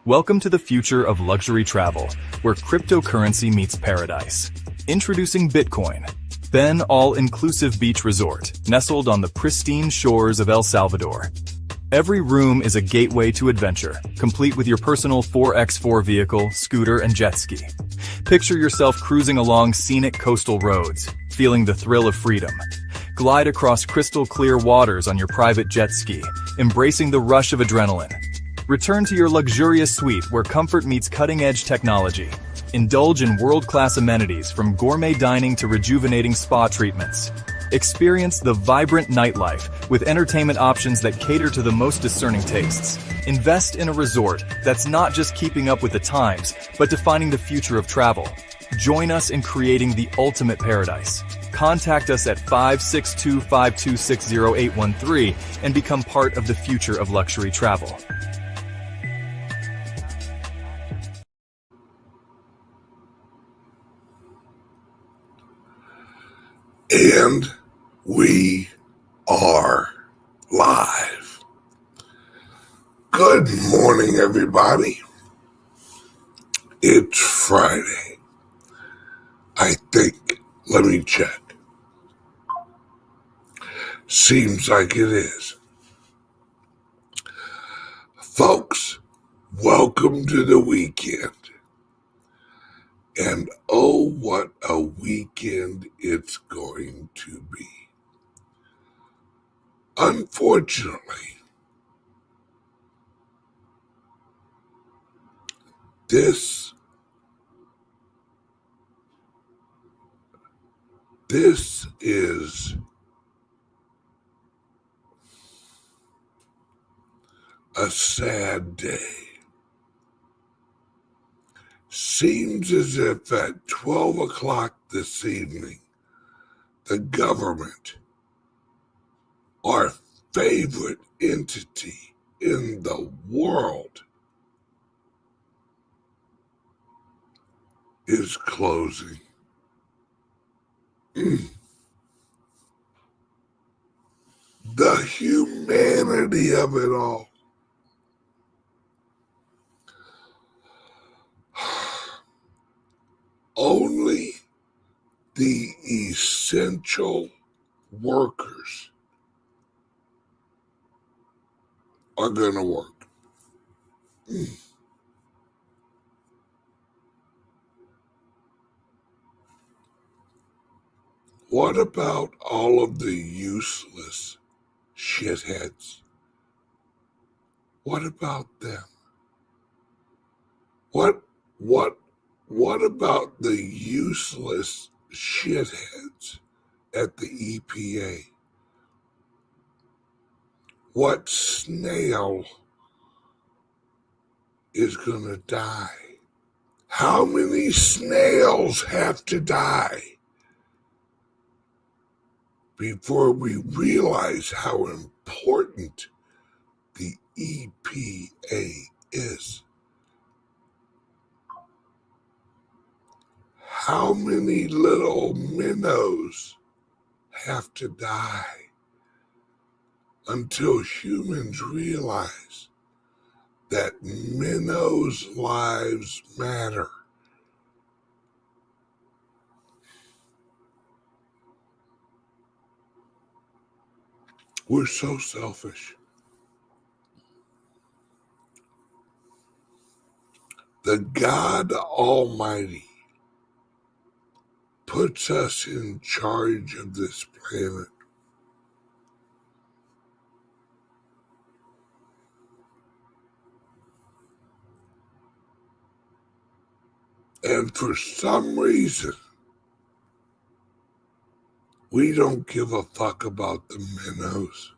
Welcome to the future of luxury travel, where cryptocurrency meets paradise. Introducing Bitcoin, then all-inclusive beach resort, nestled on the pristine shores of El Salvador. Every room is a gateway to adventure, complete with your personal 4x4 vehicle, scooter, and jet ski. Picture yourself cruising along scenic coastal roads, feeling the thrill of freedom. Glide across crystal-clear waters on your private jet ski, embracing the rush of adrenaline. Return to your luxurious suite where comfort meets cutting-edge technology. Indulge in world-class amenities from gourmet dining to rejuvenating spa treatments. Experience the vibrant nightlife with entertainment options that cater to the most discerning tastes. Invest in a resort that's not just keeping up with the times, but defining the future of travel. Join us in creating the ultimate paradise. Contact us at 562-526-0813 and become part of the future of luxury travel. And we are live. Good morning, everybody. It's Friday. I think. Let me check. Seems like it is. Folks, welcome to the weekend. And oh, what a weekend it's going to be. Unfortunately, this is a sad day. Seems as if at 12 o'clock this evening, the government, our favorite entity in the world, is closing. The humanity of it all. Only the essential workers are going to work. What about all of the useless shitheads? What about them? What about the useless shitheads at the EPA? What snail is going to die? How many snails have to die before we realize how important the EPA is? How many little minnows have to die until humans realize that minnows' lives matter? We're so selfish. The God Almighty puts us in charge of this planet. And for some reason, we don't give a fuck about the minnows.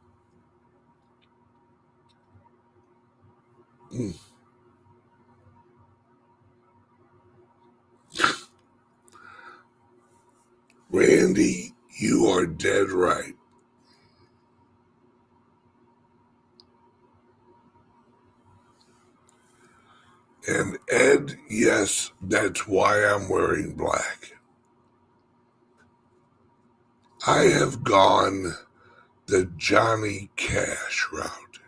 Randy, you are dead right. And Ed, yes, that's why I'm wearing black. I have gone the Johnny Cash route.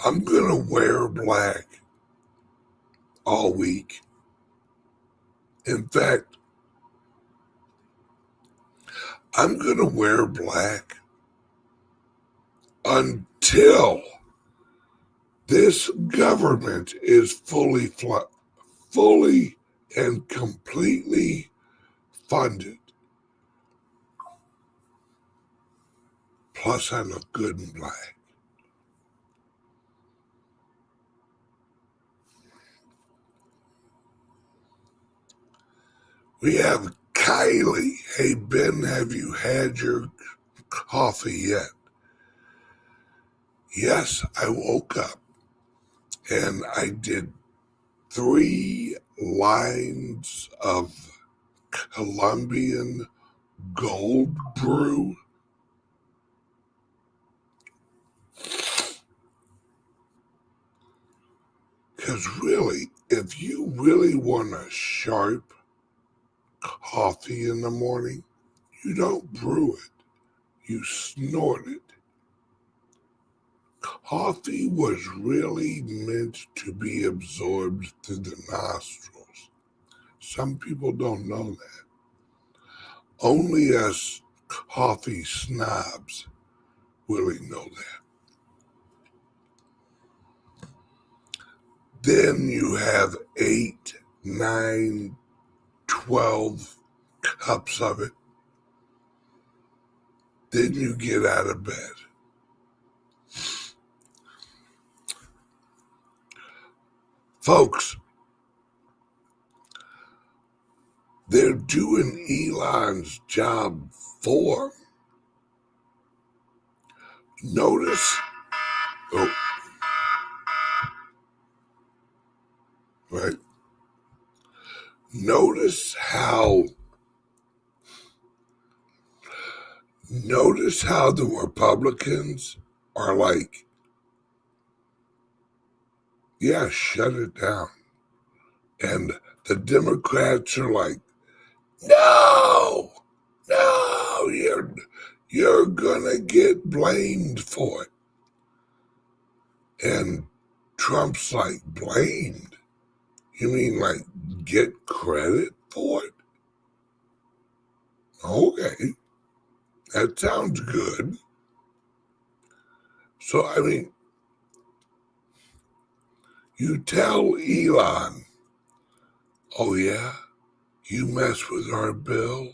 I'm going to wear black all week. In fact, I'm going to wear black until this government is fully and completely funded. Plus, I look good in black. We have Kylie. Hey, Ben, have you had your coffee yet? Yes, I woke up and I did 3 lines of Colombian gold brew. Because really, if you really want a sharp coffee in the morning, you don't brew it, you snort it. Coffee was really meant to be absorbed through the nostrils. Some people don't know that. Only us coffee snobs really know that. Then you have 8, 9, 12 cups of it. Then you get out of bed. Folks, they're doing Elon's job for. Notice, right? Notice how the Republicans are like, yeah, shut it down. And the Democrats are like, no, you're gonna get blamed for it. And Trump's like, blamed? You mean like get credit for it? Okay, that sounds good. So, I mean, you tell Elon, oh yeah, you mess with our bill,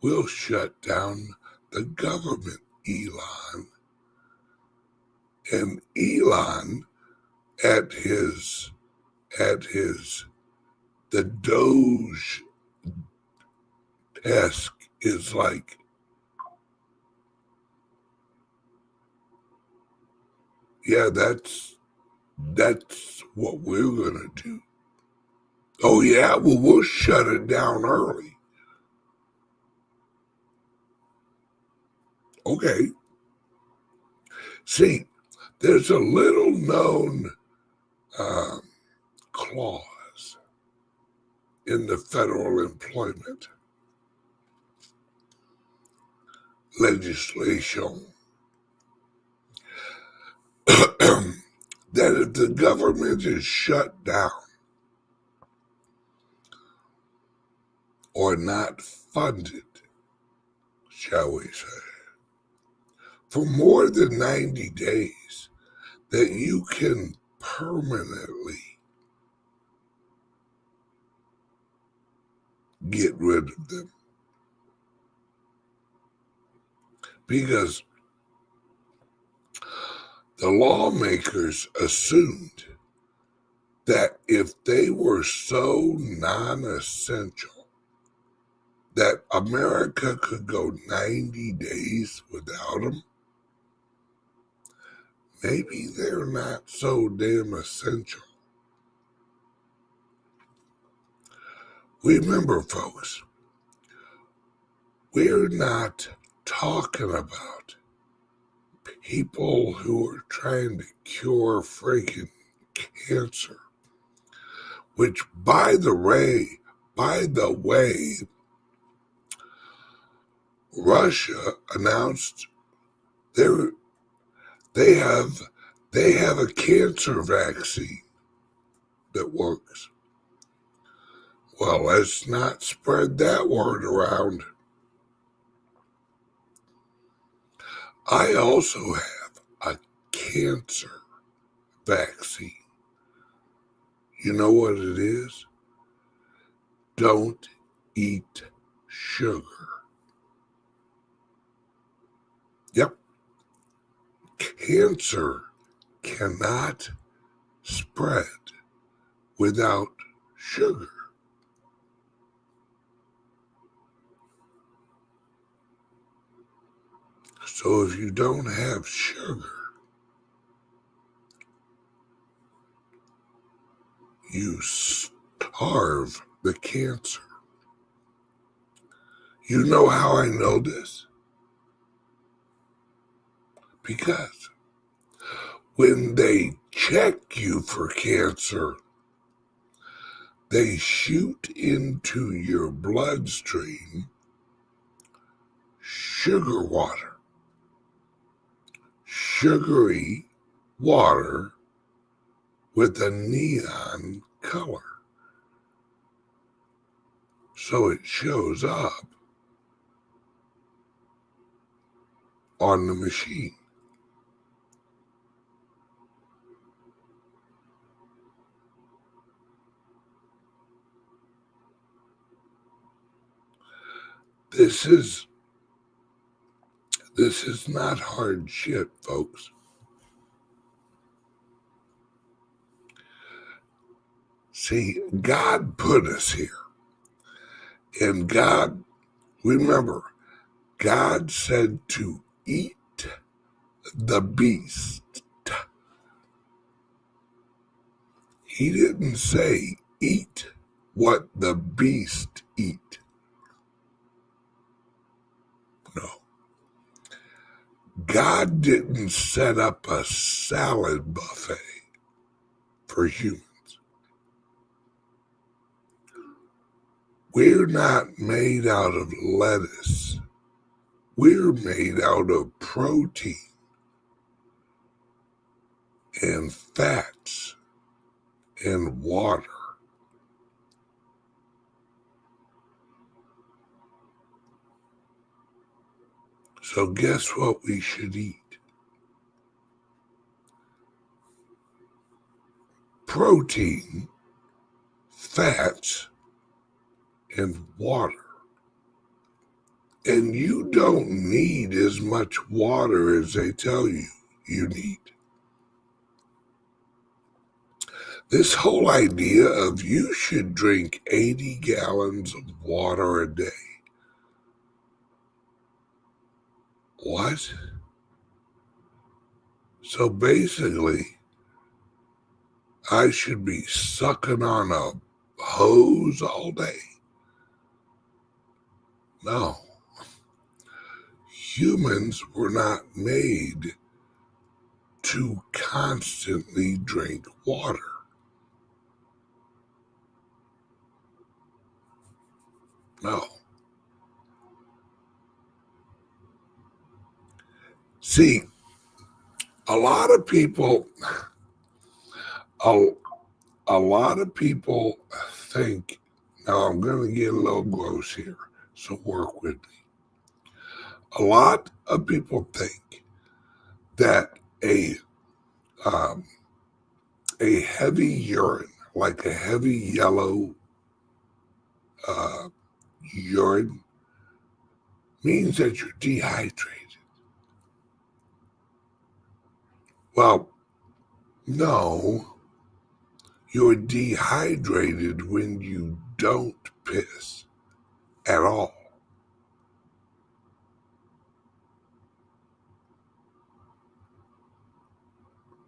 we'll shut down the government, Elon. And Elon at the Doge desk is like, yeah, that's what we're gonna do. Oh yeah, well, we'll shut it down early. Okay. See, there's a little known clause in the federal employment legislation that if the government is shut down or not funded, shall we say, for more than 90 days, that you can permanently get rid of them. Because the lawmakers assumed that if they were so non-essential that America could go 90 days without them, maybe they're not so damn essential. Remember, folks, we're not talking about people who are trying to cure freaking cancer, which, by the way, Russia announced they have They have a cancer vaccine that works. Well, let's not spread that word around. I also have a cancer vaccine. You know what it is? Don't eat sugar. Yep. Cancer cannot spread without sugar. So if you don't have sugar, you starve the cancer. You know how I know this? Because when they check you for cancer, they shoot into your bloodstream sugar water, sugary water with a neon color. So it shows up on the machine. This is not hard shit, folks. See, God put us here. And God, remember, God said to eat the beast. He didn't say eat what the beast eat. No. God didn't set up a salad buffet for humans. We're not made out of lettuce. We're made out of protein and fats and water. So guess what we should eat? Protein, fats, and water. And you don't need as much water as they tell you you need. This whole idea of you should drink 80 gallons of water a day. What? So basically, I should be sucking on a hose all day? No. Humans were not made to constantly drink water. No. See, a lot of people think, now I'm going to get a little gross here, so work with me. A lot of people think that a heavy urine, like a heavy yellow urine, means that you're dehydrated. Well, no, you're dehydrated when you don't piss at all.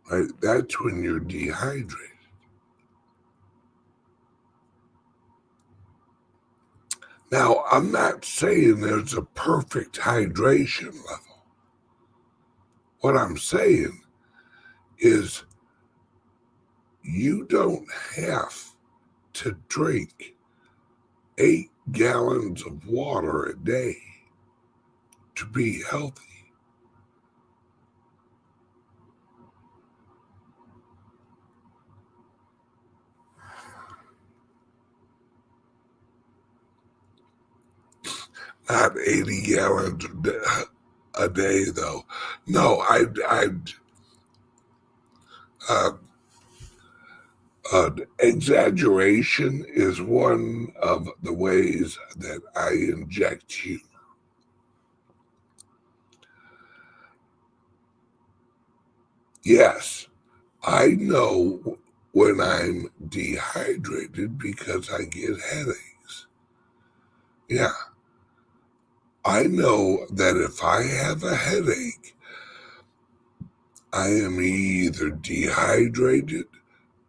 Right? That's when you're dehydrated. Now, I'm not saying there's a perfect hydration level. What I'm saying is you don't have to drink 8 gallons of water a day to be healthy. Not 80 gallons a day, though. No, exaggeration is one of the ways that I inject humor. Yes, I know when I'm dehydrated because I get headaches. Yeah, I know that if I have a headache, I am either dehydrated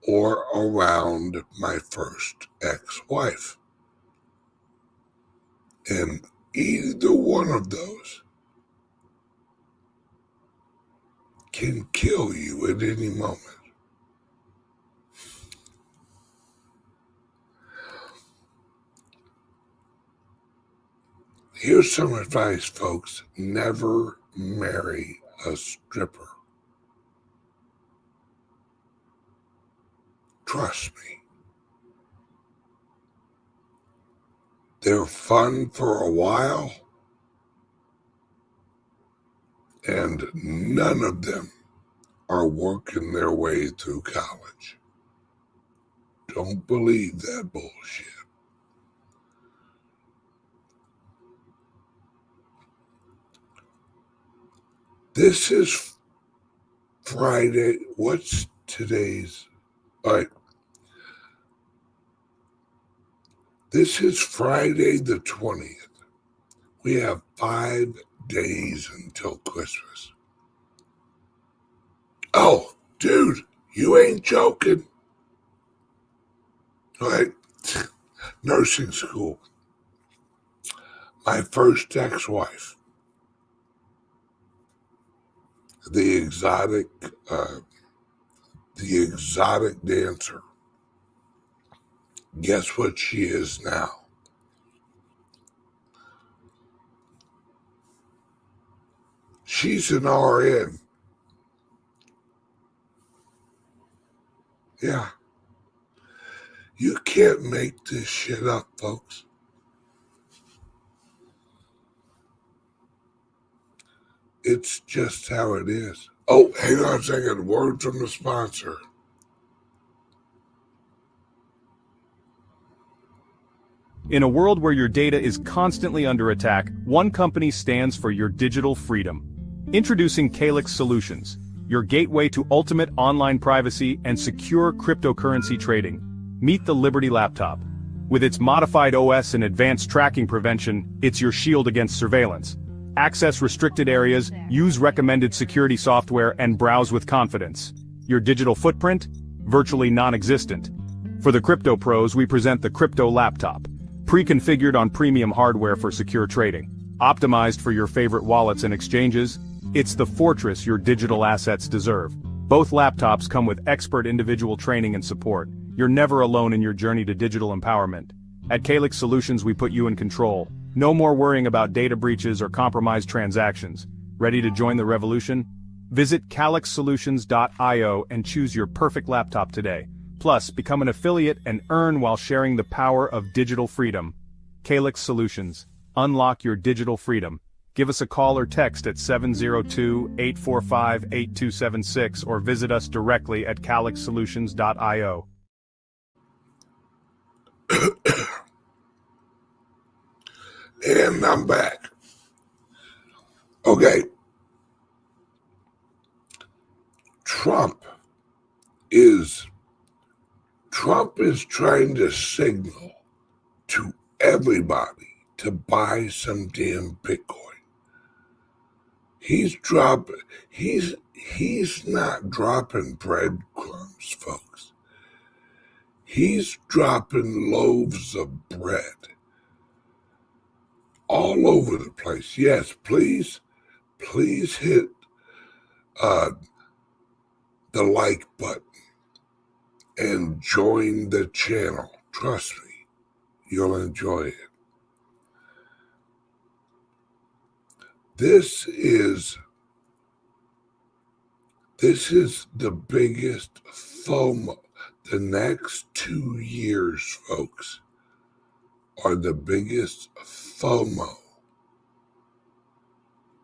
or around my first ex-wife. And either one of those can kill you at any moment. Here's some advice, folks. Never marry a stripper. Trust me. They're fun for a while, and none of them are working their way through college. Don't believe that bullshit. This is Friday. What's today's? All right. This is Friday the 20th. We have 5 days until Christmas. Oh, dude, you ain't joking. All right. Nursing school. My first ex-wife. The exotic dancer. Guess what she is now? She's an RN. Yeah. You can't make this shit up, folks. It's just how it is. Oh, hang on a second. Word from the sponsor. In a world where your data is constantly under attack, one company stands for your digital freedom. Introducing CALIX Solutions, your gateway to ultimate online privacy and secure cryptocurrency trading. Meet the Liberty laptop. With its modified OS and advanced tracking prevention, it's your shield against surveillance. Access restricted areas, use recommended security software, and browse with confidence. Your digital footprint? Virtually non-existent. For the crypto pros, we present the Crypto Laptop. Pre-configured on premium hardware for secure trading. Optimized for your favorite wallets and exchanges, it's the fortress your digital assets deserve. Both laptops come with expert individual training and support. You're never alone in your journey to digital empowerment. At CALIX Solutions, we put you in control. No more worrying about data breaches or compromised transactions. Ready to join the revolution? Visit calixsolutions.io and choose your perfect laptop today. Plus, become an affiliate and earn while sharing the power of digital freedom. CALIX Solutions. Unlock your digital freedom. Give us a call or text at 702-845-8276 or visit us directly at calixsolutions.io. And I'm back. Okay. Trump is trying to signal to everybody to buy some damn Bitcoin. He's not dropping breadcrumbs, folks. He's dropping loaves of bread all over the place. Yes, please hit the like button and join the channel. Trust me, you'll enjoy it. This is the biggest FOMO. The next 2 years, folks, are the biggest FOMO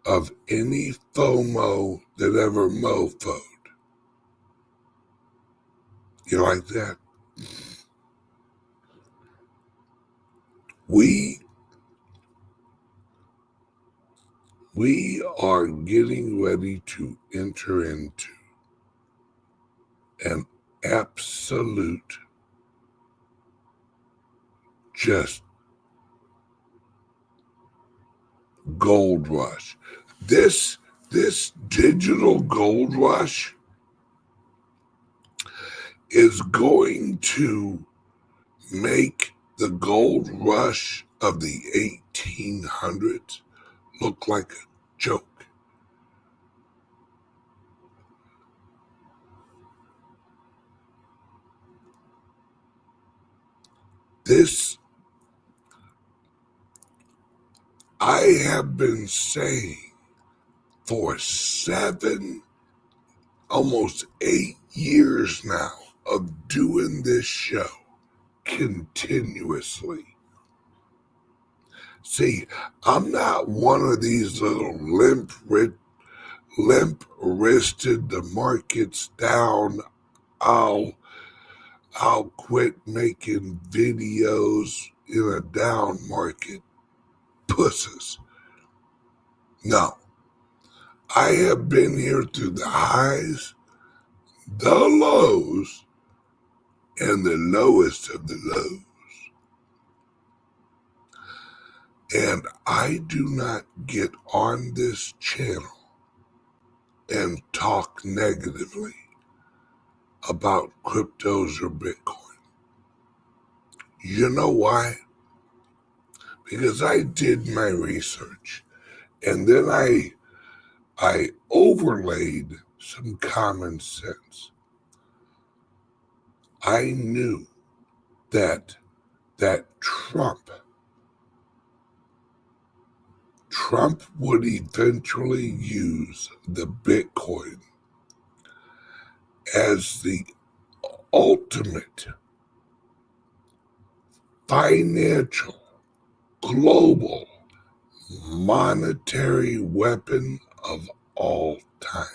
of any Fomo that ever mofoed. You like that? We are getting ready to enter into an absolute just gold rush. This digital gold rush is going to make the gold rush of the 1800s look like a joke. This, I have been saying for almost 8 years now of doing this show continuously. See, I'm not one of these little limp-wristed, the market's down, I'll quit making videos in a down market pusses. No, I have been here through the highs, the lows, and the lowest of the lows. And I do not get on this channel and talk negatively about cryptos or Bitcoin. You know why? Because I did my research and then I overlaid some common sense. I knew that Trump would eventually use the Bitcoin as the ultimate financial global monetary weapon of all time.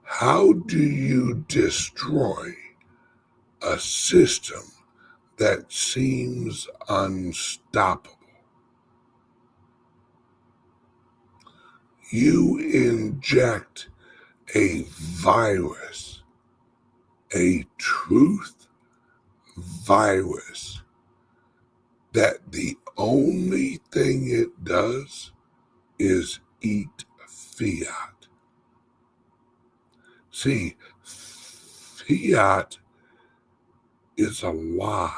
How do you destroy a system that seems unstoppable? You inject a virus, a truth virus, that the only thing it does is eat fiat. See, fiat is a lie.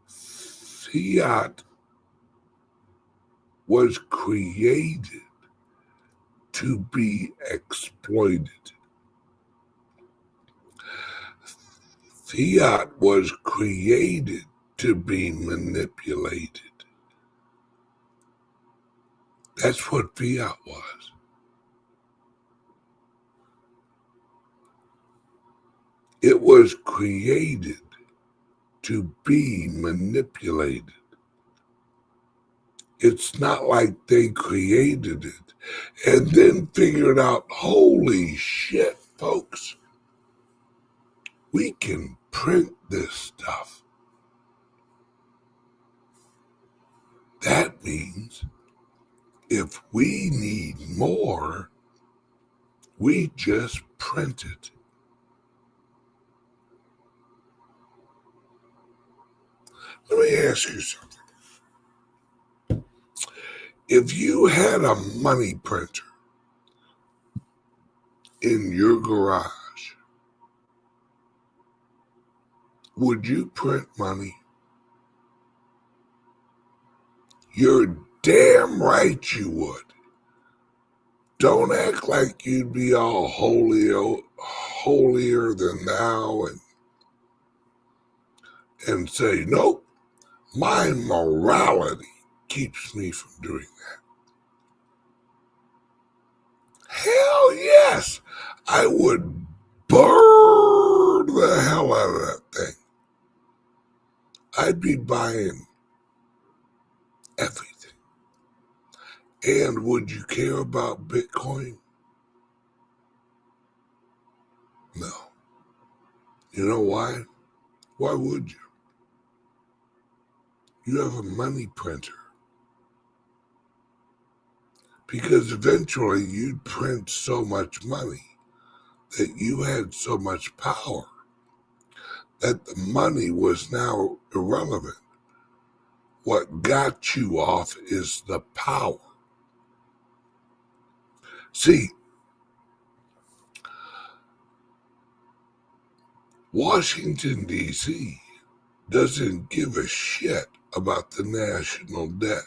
Fiat was created to be exploited. Fiat was created to be manipulated. That's what fiat was. It was created to be manipulated. It's not like they created it and then figured out, holy shit, folks, we can print this stuff. That means if we need more, we just print it. Let me ask you something. If you had a money printer in your garage, would you print money? You're damn right you would. Don't act like you'd be all holier than thou and say, nope, my morality keeps me from doing that. Hell yes, I would burn the hell out of that thing. I'd be buying everything. And would you care about Bitcoin? No. You know why? Why would you? You have a money printer. Because eventually you'd print so much money that you had so much power that the money was now irrelevant. What got you off is the power. See, Washington, D.C. doesn't give a shit about the national debt.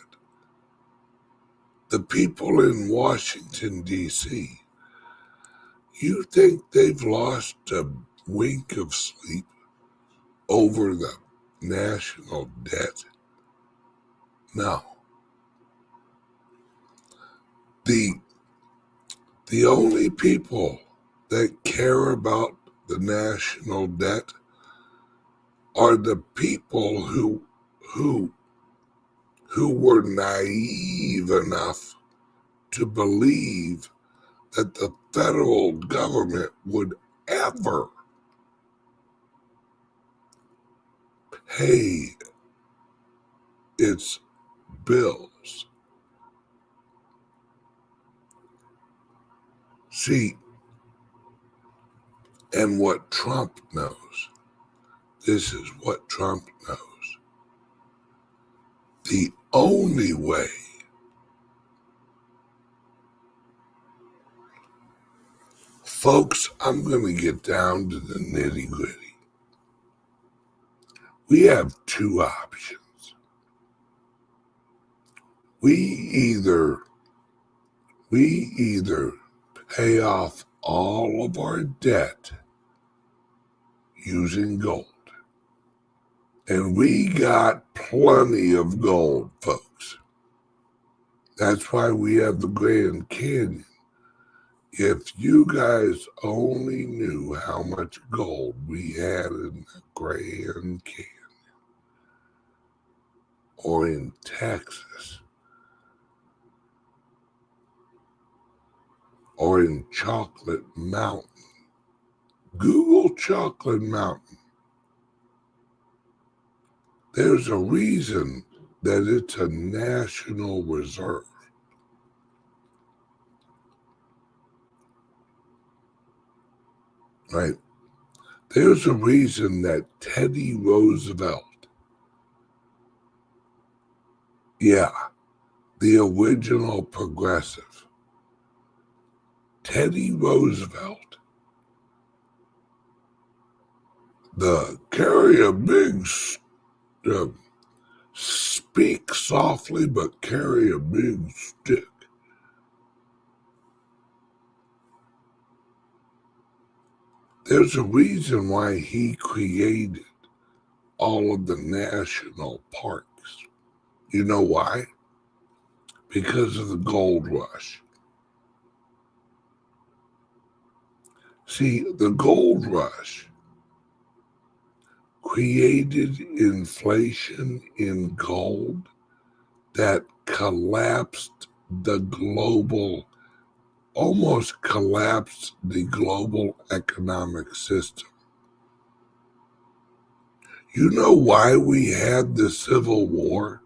The people in Washington, D.C., you think they've lost a wink of sleep over the national debt? No. The only people that care about the national debt are the people who were naive enough to believe that the federal government would ever pay its bills. See, and what Trump knows, this is what Trump knows. The only way folks, I'm going to get down to the nitty gritty. We have two options. We either pay off all of our debt using gold. And we got plenty of gold, folks. That's why we have the Grand Canyon. If you guys only knew how much gold we had in the Grand Canyon or in Texas or in Chocolate Mountain. Google Chocolate Mountain. There's a reason that it's a national reserve. Right? There's a reason that Teddy Roosevelt, the original progressive, Teddy Roosevelt, the carry a big, speak softly but carry a big stick. There's a reason why he created all of the national parks. You know why? Because of the gold rush. See, the gold rush created inflation in gold that almost collapsed the global economic system. You know why we had the Civil War?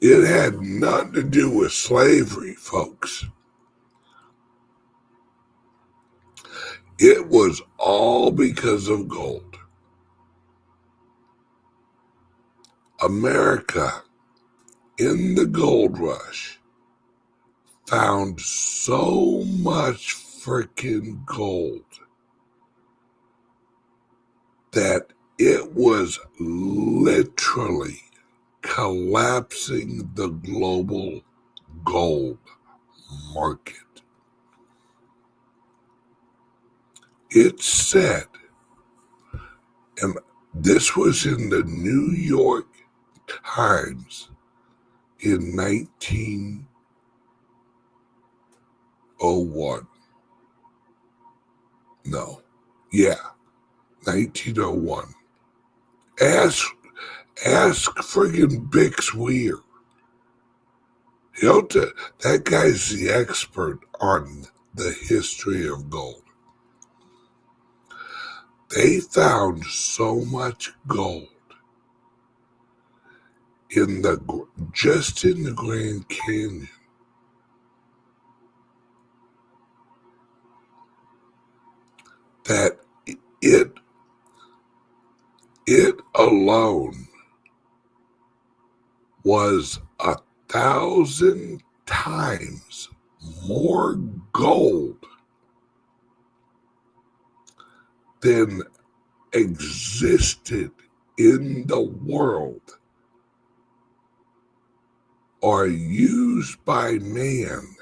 It had nothing to do with slavery, folks. It was all because of gold. America, in the gold rush, found so much freaking gold that it was literally collapsing the global gold market. It said, and this was in the New York Times in 1901. 1901. Ask friggin' Bix Weir. That guy's the expert on the history of gold. They found so much gold just in the Grand Canyon that it alone was 1,000 times more gold than existed in the world or used by man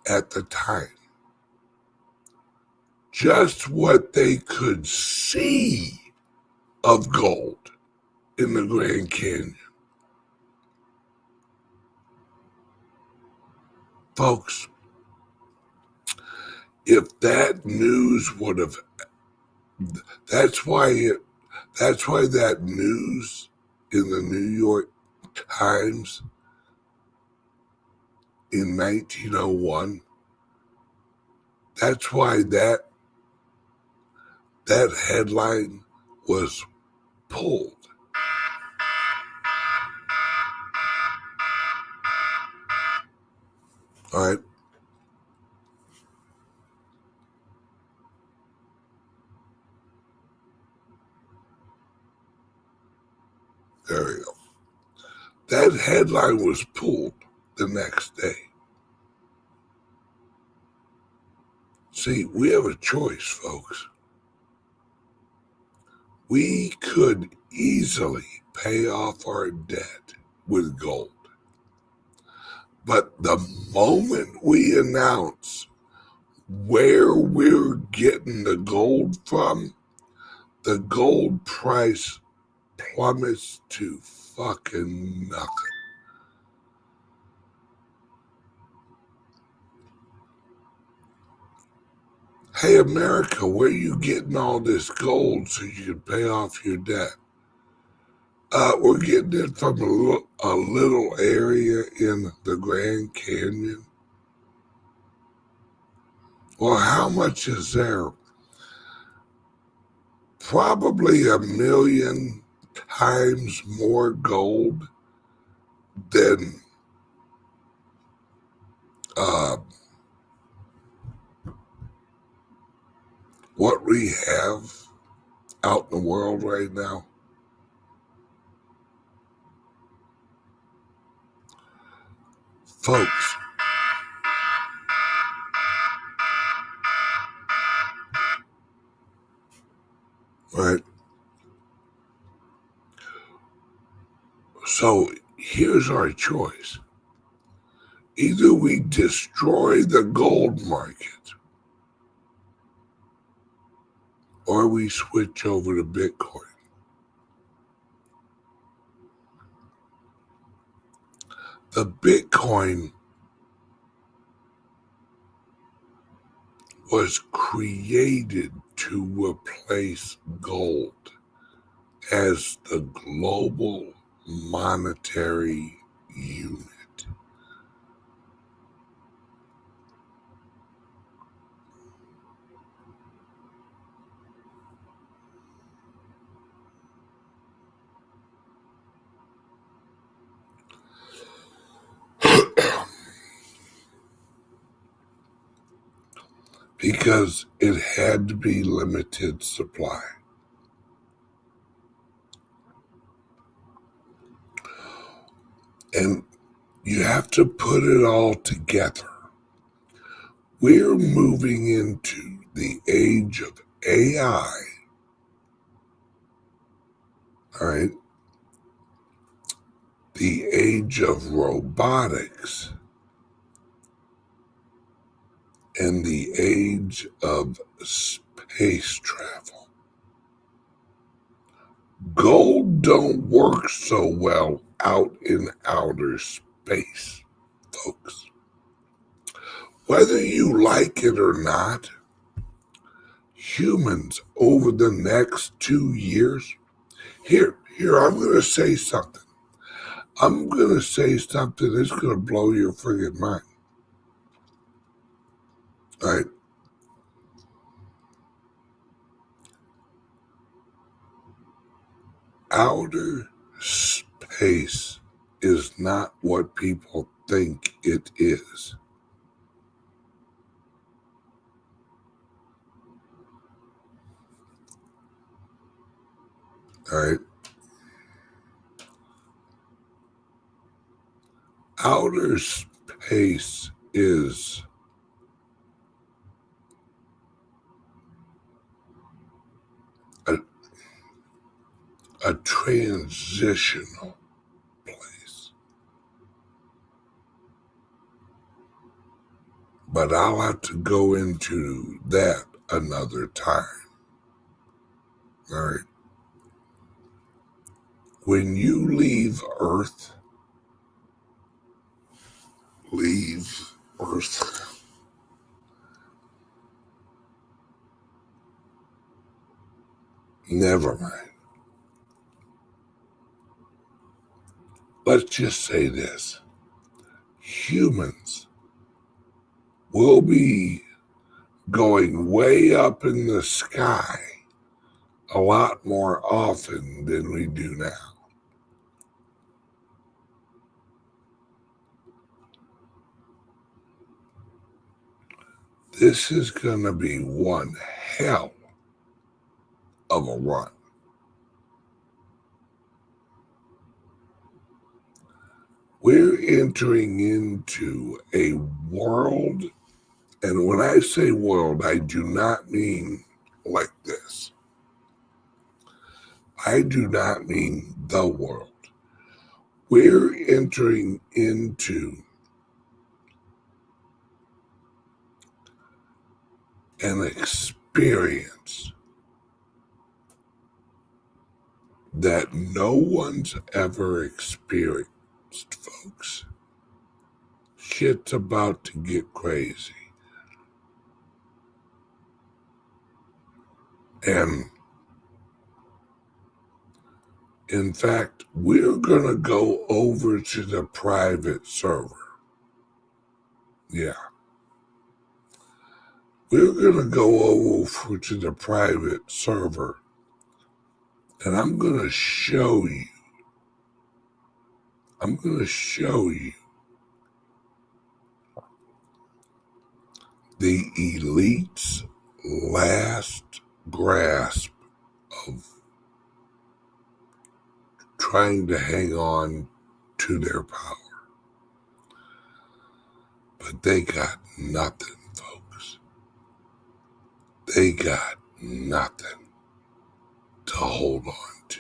at the time. Just what they could see of gold in the Grand Canyon. Folks, if that news would have, that's why that news in the New York Times in 1901, that's why that headline was pulled. All right. There we go. That headline was pulled the next day. See, we have a choice, folks. We could easily pay off our debt with gold. But the moment we announce where we're getting the gold from, the gold price plummets to fucking nothing. Hey, America, where you getting all this gold so you can pay off your debt? We're getting it from a little area in the Grand Canyon. Well, how much is there? Probably 1,000,000 times more gold than what we have out in the world right now. Folks, right? So here's our choice. Either we destroy the gold market or we switch over to Bitcoin. The Bitcoin was created to replace gold as the global monetary unit. Because it had to be limited supply. And you have to put it all together. We're moving into the age of AI, all right? The age of robotics and the age of space travel. Gold don't work so well out in outer space, folks. Whether you like it or not, humans over the next 2 years, here, I'm going to say something. I'm going to say something that's going to blow your friggin' mind. All right? Outer space is not what people think it is. All right? Outer space is a transitional place. But I'll have to go into that another time. All right? When you leave Earth, never mind. Let's just say this. Humans will be going way up in the sky a lot more often than we do now. This is going to be one hell of a run. We're entering into a world, and when I say world, I do not mean like this. I do not mean the world. We're entering into an experience that no one's ever experienced, folks. Shit's about to get crazy. And in fact, we're going to go over to the private server. Yeah. We're going to go over to the private server, and I'm going to show you. The elite's last grasp of trying to hang on to their power. But they got nothing, folks. They got nothing to hold on to.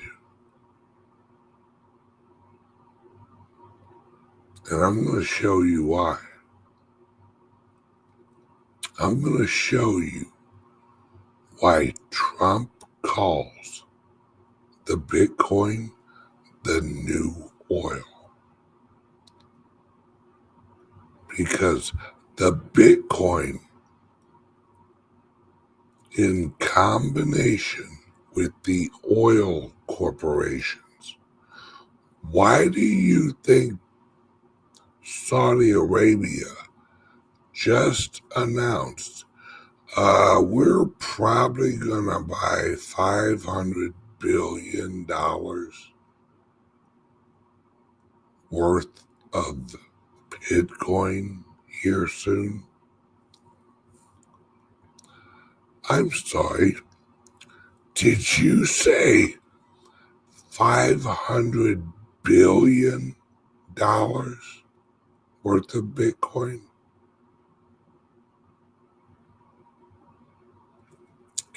And I'm going to show you why. I'm going to show you why Trump calls the Bitcoin the new oil. Because the Bitcoin, in combination with the oil corporations, why do you think Saudi Arabia just announced we're probably going to buy $500 billion worth of Bitcoin here soon? I'm sorry. Did you say $500 billion worth of Bitcoin?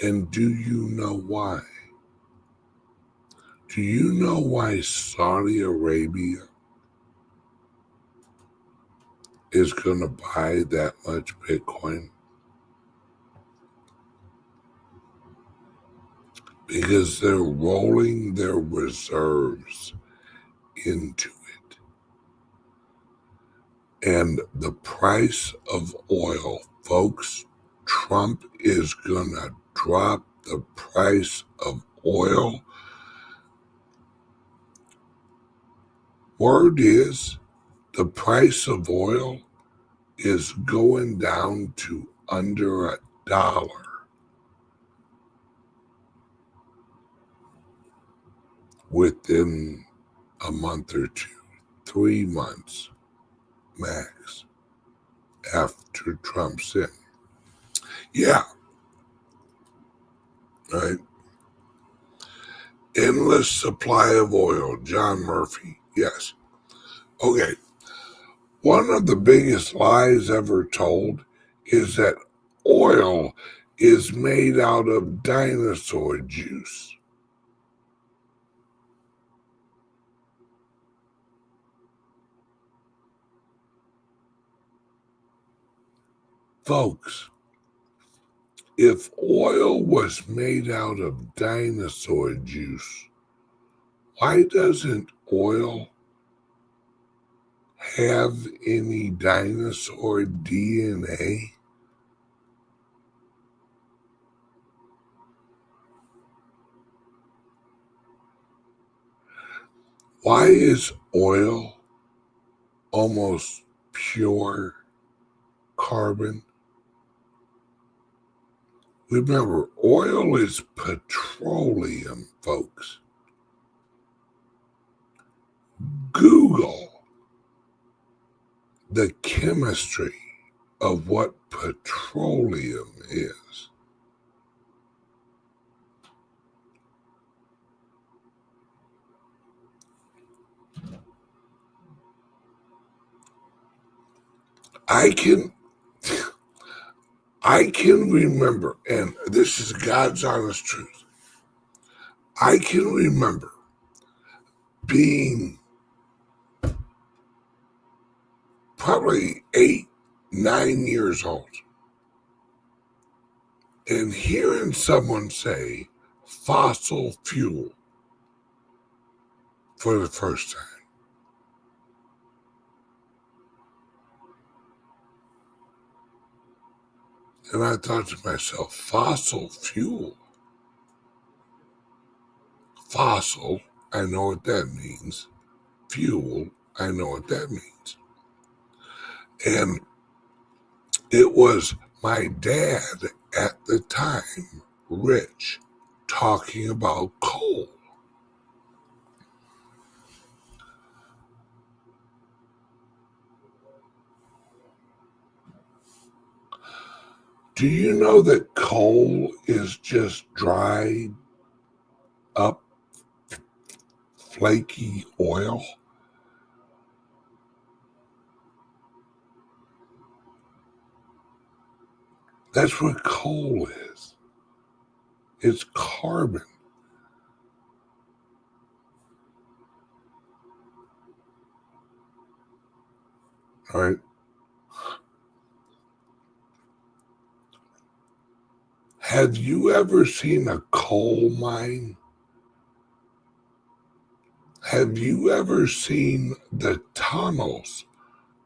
And do you know why? Do you know why Saudi Arabia is going to buy that much Bitcoin? Because they're rolling their reserves into it. And the price of oil, folks, Trump is going to drop the price of oil Word is the price of oil is going down to under $1 within a month or two, 3 months max after Trump's in. Yeah, right. Endless supply of oil, John Murphy. Yes. Okay. One of the biggest lies ever told is that oil is made out of dinosaur juice. Folks, if oil was made out of dinosaur juice, why doesn't oil have any dinosaur DNA? Why is oil almost pure carbon? Remember, oil is petroleum, folks. Google the chemistry of what petroleum is. I can remember, and this is God's honest truth, I can remember being probably 8, 9 years old and hearing someone say fossil fuel for the first time. And I thought to myself, fossil fuel? Fossil, I know what that means. Fuel, I know what that means. And it was my dad at the time, Rich, talking about coal. Do you know that coal is just dried up, flaky oil? That's what coal is. It's carbon. All right. Have you ever seen a coal mine? Have you ever seen the tunnels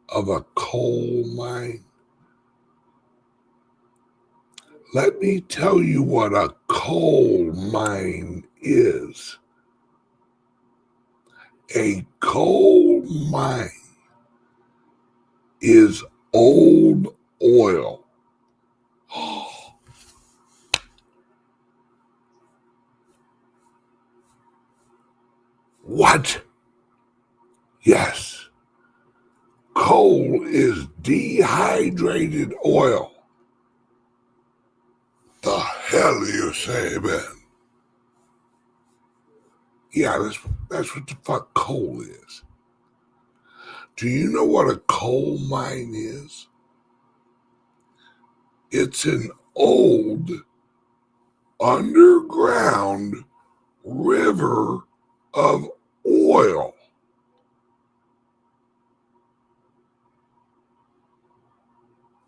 of a coal mine? Let me tell you what a coal mine is. A coal mine is old oil. What? Yes. Coal is dehydrated oil. The hell do you say, man? Yeah, that's what the fuck coal is. Do you know what a coal mine is? It's an old underground river of oil.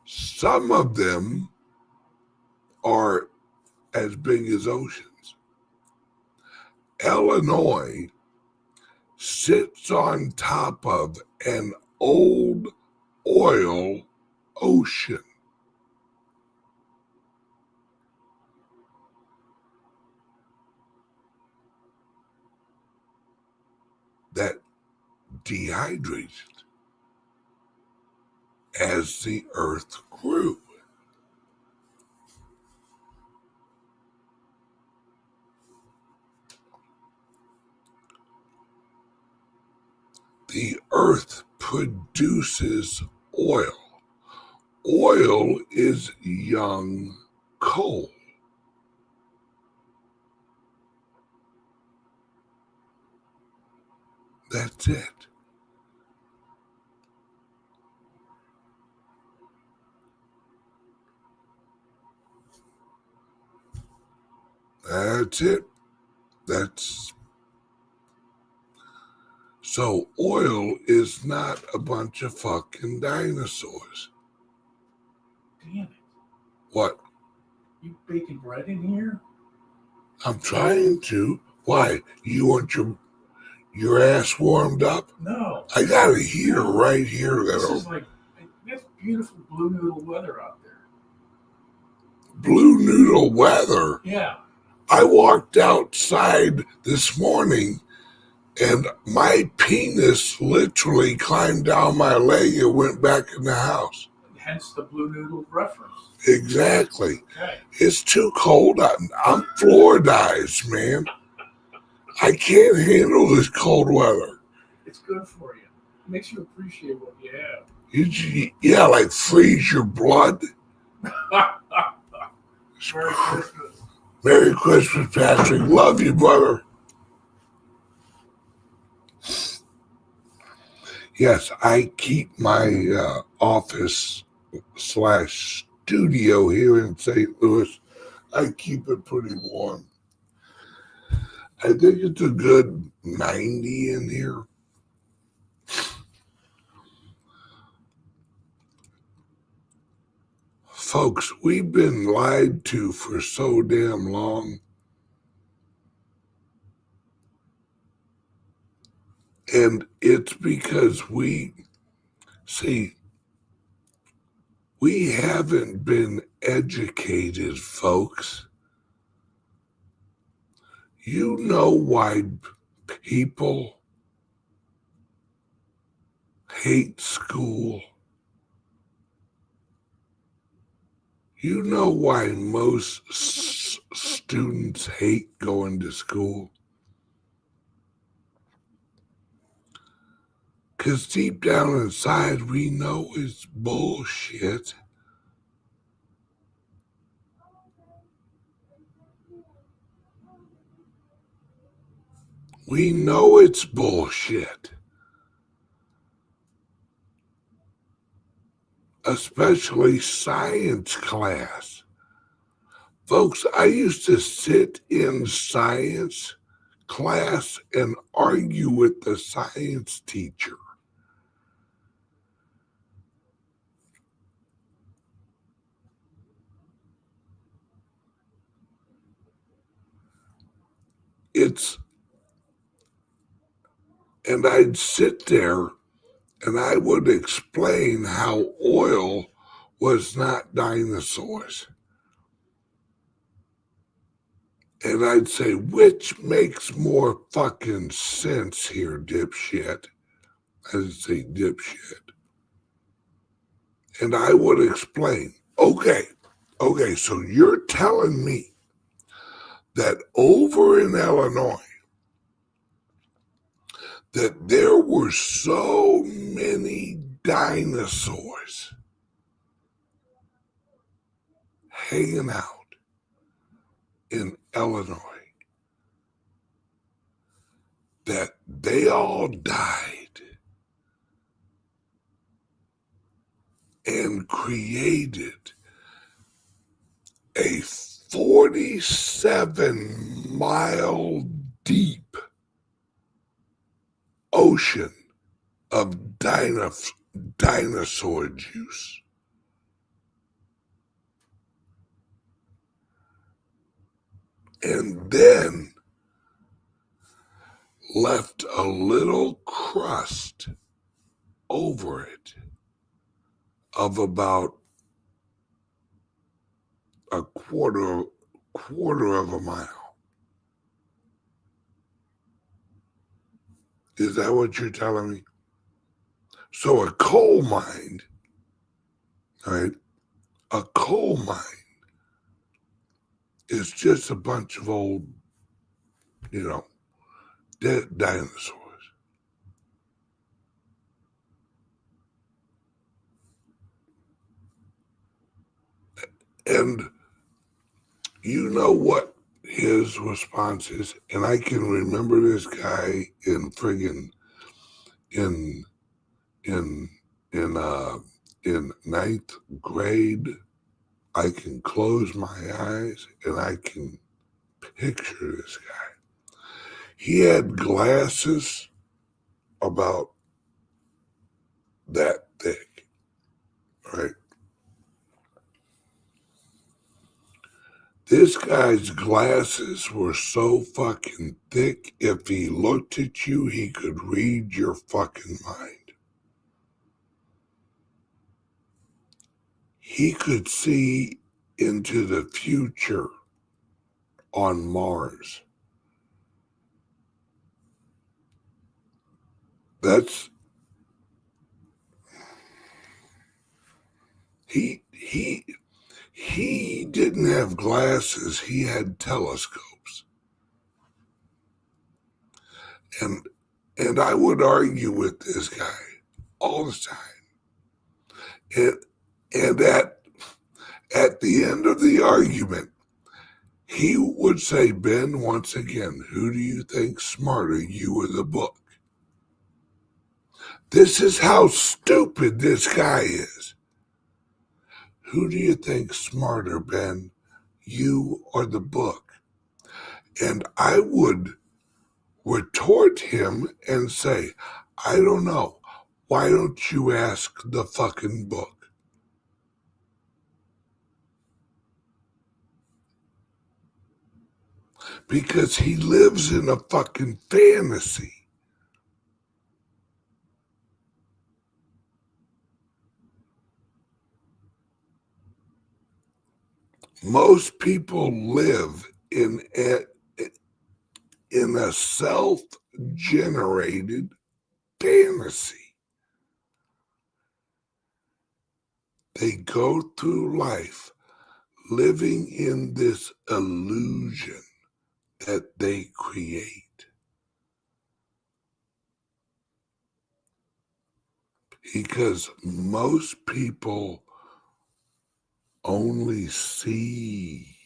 Some of them are as big as oceans. Illinois sits on top of an old oil ocean. That dehydrated as the earth grew. The earth produces oil. Oil is young coal. That's it. That's it. So oil is not a bunch of fucking dinosaurs. Damn it. What? You baking bread in here? I'm trying to. Why? You want your ass warmed up? No. I got a heater right here. This is like, that's beautiful blue noodle weather out there. Blue noodle weather. Yeah. I walked outside this morning and my penis literally climbed down my leg and went back in the house. Hence the blue noodle reference. Exactly. Okay. It's too cold. I'm Floridized, man. I can't handle this cold weather. It's good for you. It makes you appreciate what you have. Yeah, like freeze your blood. Merry Christmas. Merry Christmas, Patrick. Love you, brother. Yes, I keep my office / studio here in St. Louis. I keep it pretty warm. I think it's a good 90 in here. Folks, we've been lied to for so damn long. And it's because we haven't been educated, folks. You know why people hate school? You know why most students hate going to school? Because deep down inside, we know it's bullshit. We know it's bullshit. Especially science class. Folks, I used to sit in science class and argue with the science teacher. And I'd sit there and I would explain how oil was not dinosaurs. And I'd say, which makes more fucking sense here, dipshit? I'd say, dipshit. And I would explain, okay, so you're telling me that over in Illinois, that there were so many dinosaurs hanging out in Illinois that they all died and created a 47-mile deep ocean of dinosaur juice. And then left a little crust over it of about a quarter of a mile. Is that what you're telling me? So a coal mine, right? A coal mine is just a bunch of old, dead dinosaurs. And you know what his response is? And I can remember this guy in friggin' in in in ninth grade. I can close my eyes and I can picture this guy. He had glasses about that thick, right? This guy's glasses were so fucking thick, if he looked at you, he could read your fucking mind. He could see into the future on Mars. That's he didn't have glasses, he had telescopes. And I would argue with this guy all the time. And at the end of the argument, he would say, Ben, once again, who do you think's smarter, you or the book? This is how stupid this guy is. Who do you think's smarter, Ben, you or the book? And I would retort him and say, I don't know. Why don't you ask the fucking book? Because he lives in a fucking fantasy. Most people live in a self-generated fantasy. They go through life living in this illusion that they create. Because most people only see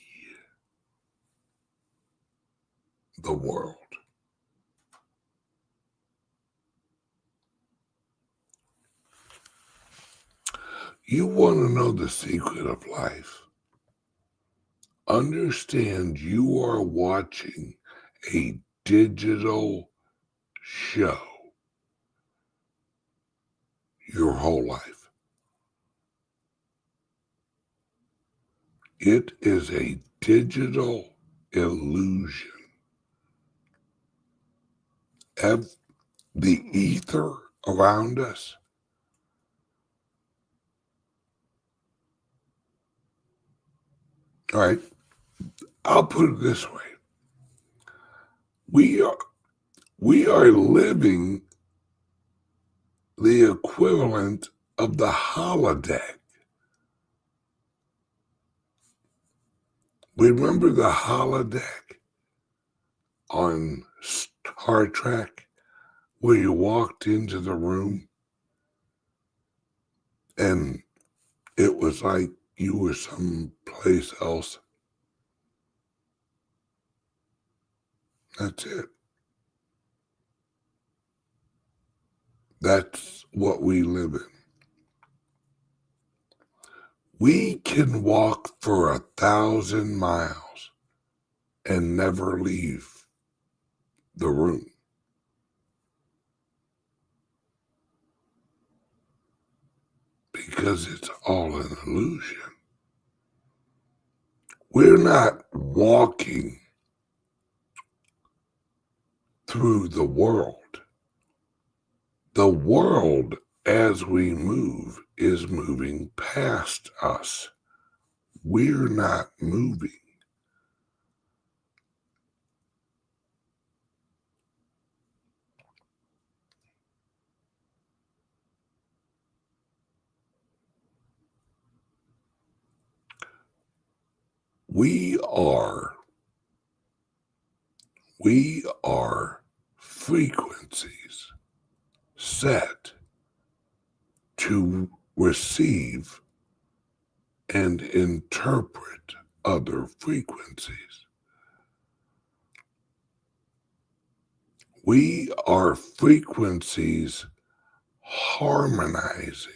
the world. You want to know the secret of life? Understand you are watching a digital show your whole life. It is a digital illusion. The ether around us, all right, I'll put it this way. We are living the equivalent of the holodeck. Remember the holodeck on Star Trek where you walked into the room and it was like you were someplace else? That's it. That's what we live in. We can walk for 1,000 miles and never leave the room. Because it's all an illusion. We're not walking through the world. The world, as we move, is moving past us. We're not moving. We are frequencies set to receive and interpret other frequencies. We are frequencies harmonizing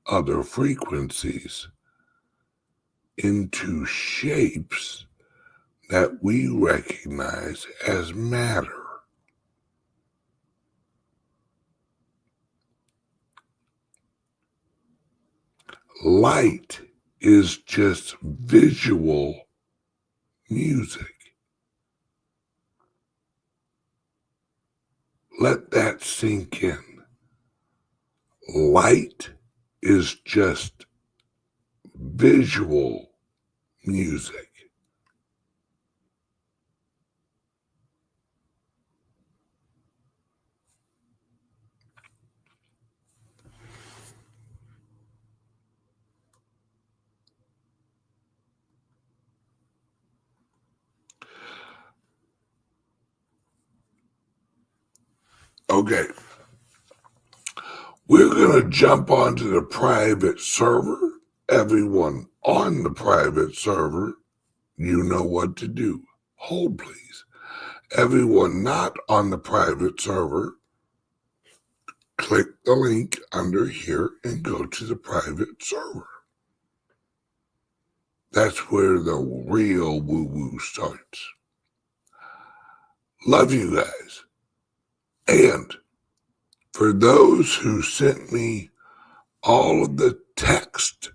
other frequencies into shapes that we recognize as matter. Light is just visual music. Let that sink in. Light is just visual music. Okay, we're going to jump onto the private server. Everyone on the private server, you know what to do. Hold, please. Everyone not on the private server, click the link under here and go to the private server. That's where the real woo-woo starts. Love you guys. And for those who sent me all of the text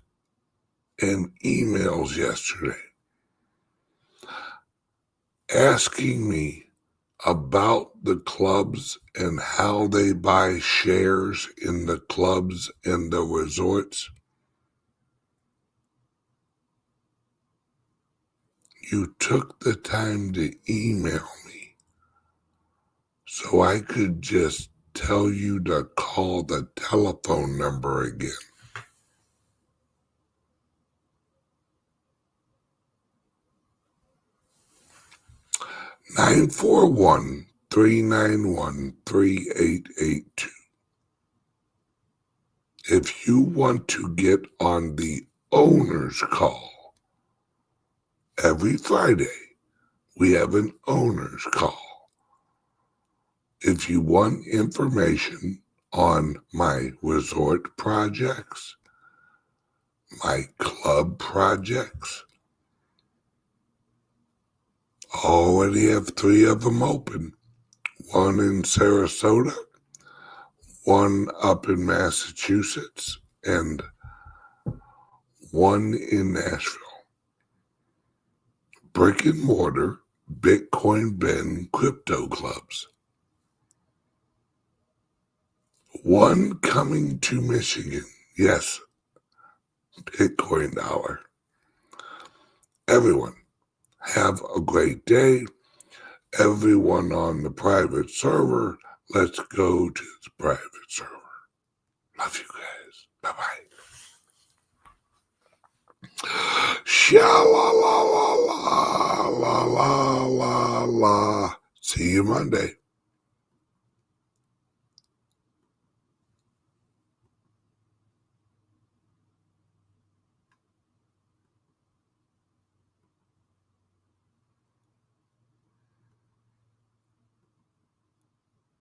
and emails yesterday asking me about the clubs and how they buy shares in the clubs and the resorts, you took the time to email me so I could just tell you to call the telephone number again. 941-391-3882. If you want to get on the owner's call, every Friday we have an owner's call. If you want information on my resort projects, my club projects, I already have 3 of them open. One in Sarasota, one up in Massachusetts, and one in Nashville. Brick and mortar Bitcoin Ben crypto clubs. One coming to Michigan. Yes, Bitcoin dollar. Everyone, have a great day. Everyone on the private server, let's go to the private server. Love you guys. Bye-bye. Sha-la-la-la-la-la-la-la-la. See you Monday.